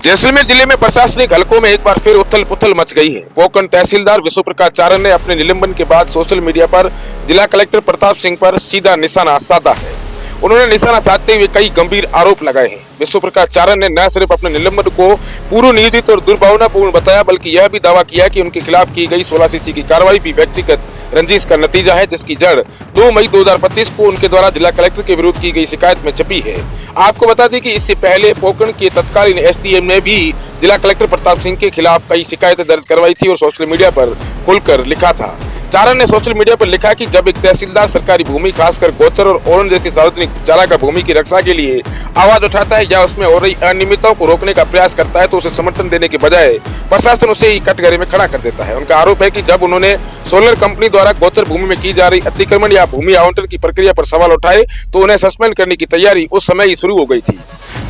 जैसलमेर जिले में प्रशासनिक हलकों में एक बार फिर उथल पुथल मच गई है। पोकरण तहसीलदार विश्व प्रकाश चारण ने अपने निलंबन के बाद सोशल मीडिया पर जिला कलेक्टर प्रताप सिंह पर सीधा निशाना साधा है। उन्होंने निशाना साधते हुए कई गंभीर आरोप लगाए हैं। विश्व प्रकाश चारण ने न सिर्फ अपने निलंबन को पूर्व नियोजित और दुर्भावनापूर्ण बताया, बल्कि यह भी दावा किया कि उनके खिलाफ की गई 16 सीसी की कार्रवाई भी व्यक्तिगत रंजिश का नतीजा है, जिसकी जड़ 2 मई 2025 को उनके द्वारा जिला कलेक्टर के विरुद्ध की गई शिकायत में छपी है। आपको बता दें कि इससे पहले पोकरण के तत्कालीन एसडीएम ने भी जिला कलेक्टर प्रताप सिंह के खिलाफ कई शिकायतें दर्ज करवाई थी और सोशल मीडिया पर खुलकर लिखा था। चारण ने सोशल मीडिया पर लिखा कि जब एक तहसीलदार सरकारी भूमि, खासकर गोचर और ओरण जैसी सार्वजनिक चारागाह भूमि की रक्षा के लिए आवाज उठाता है या उसमें हो रही अनियमितताओं को रोकने का प्रयास करता है, तो उसे समर्थन देने के बजाय प्रशासन उसे ही कटघरे में खड़ा कर देता है। उनका आरोप है कि जब उन्होंने सोलर कंपनी द्वारा गोचर भूमि में की जा रही अतिक्रमण या भूमि आवंटन की प्रक्रिया पर सवाल उठाए तो उन्हें सस्पेंड करने की तैयारी उस समय ही शुरू हो गई थी।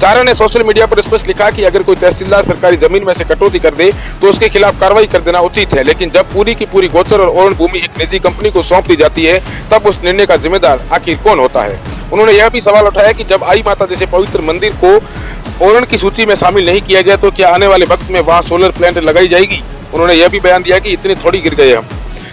चारण ने सोशल मीडिया पर स्पष्ट लिखा कि अगर कोई तहसीलदार सरकारी जमीन में से कटौती कर दे तो उसके खिलाफ कार्रवाई कर देना उचित है, लेकिन जब पूरी की पूरी गोचर और ओरण भूमि एक निजी कंपनी को सौंप दी जाती है तब उस निर्णय का जिम्मेदार आखिर कौन होता है। उन्होंने यह भी सवाल उठाया कि जब आई माता जैसे पवित्र मंदिर को ओरण की सूची में शामिल नहीं किया गया तो क्या आने वाले वक्त में वहाँ सोलर प्लांट लगाई जाएगी। उन्होंने यह भी बयान दिया कि इतने थोड़ी गिर गए हम।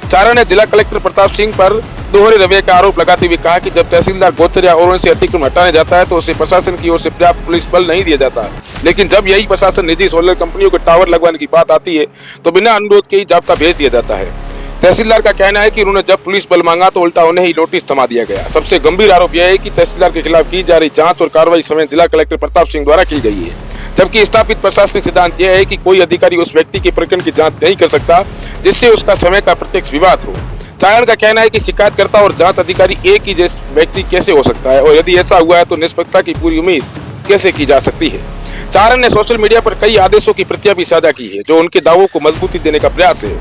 चारण ने जिला कलेक्टर प्रताप सिंह पर दोहरे रवैये का आरोप लगाते हुए कहा कि जब तहसीलदार गोचर या ओरण से अतिक्रमण हटाने जाता है तो उसे प्रशासन की ओर से पर्याप्त पुलिस बल नहीं दिया जाता, लेकिन जब यही प्रशासन निजी सोलर कंपनियों को टावर लगवाने की बात आती है तो बिना अनुरोध के ही जाब्ता भेज दिया जाता है। तहसीलदार का कहना है कि उन्होंने जब पुलिस बल मांगा तो उल्टा उन्हें ही नोटिस थमा दिया गया। सबसे गंभीर आरोप यह है कि तहसीलदार के खिलाफ की जा रही जांच और कार्रवाई समय जिला कलेक्टर प्रताप सिंह द्वारा की गई है, जबकि स्थापित प्रशासनिक सिद्धांत यह है कि कोई अधिकारी उस व्यक्ति के प्रकरण की जांच नहीं कर सकता जिससे उसका समय का प्रत्यक्ष विवाद हो। चारण का कहना है कि शिकायतकर्ता और जांच अधिकारी एक ही जैसे व्यक्ति कैसे हो सकता है और यदि ऐसा हुआ है तो निष्पक्षता की पूरी उम्मीद कैसे की जा सकती है। चारण ने सोशल मीडिया पर कई आदेशों की प्रतियां भी साझा की है जो उनके दावों को मजबूती देने का प्रयास है।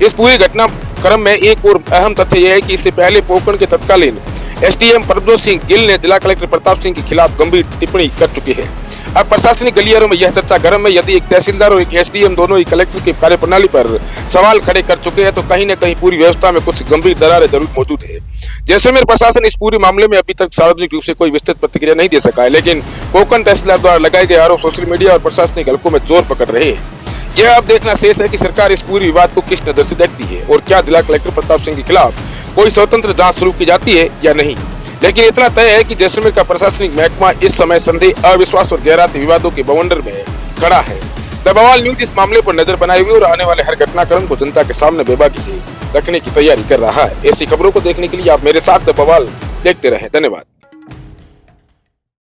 इस पूरी घटनाक्रम में एक और अहम तथ्य यह है कि इससे पहले पोकरण के तत्कालीन एसडीएम प्रभजोत सिंह गिल ने जिला कलेक्टर प्रताप सिंह के खिलाफ गंभीर टिप्पणी कर चुके हैं। अब प्रशासनिक गलियारों में यह चर्चा गर्म है। यदि एक तहसीलदार और एक एसडीएम दोनों ही कलेक्टर की कार्यप्रणाली पर सवाल खड़े कर चुके हैं तो कहीं न कहीं पूरी व्यवस्था में कुछ गंभीर दरारें जरूर मौजूद है। जैसलमेर प्रशासन इस पूरे मामले में अभी तक सार्वजनिक रूप से कोई विस्तृत प्रतिक्रिया नहीं दे सका है, लेकिन पोकरण तहसीलदार द्वारा लगाए गए आरोप सोशल मीडिया और प्रशासनिक हलकों में जोर पकड़ रहे हैं। यह अब देखना शेष है कि सरकार इस पूरी विवाद को किस नजर से देखती है और क्या जिला कलेक्टर प्रताप सिंह के खिलाफ कोई स्वतंत्र जांच शुरू की जाती है या नहीं। लेकिन इतना तय है कि जैसलमेर का प्रशासनिक महकमा इस समय संदेह, अविश्वास और गहराते विवादों के बवंडर में खड़ा है। द बवाल न्यूज इस मामले पर नजर बनाए हुए और आने वाले हर घटनाक्रम को जनता के सामने बेबाकी से रखने की तैयारी कर रहा है। ऐसी खबरों को देखने के लिए आप मेरे साथ द बवाल देखते रहें। धन्यवाद।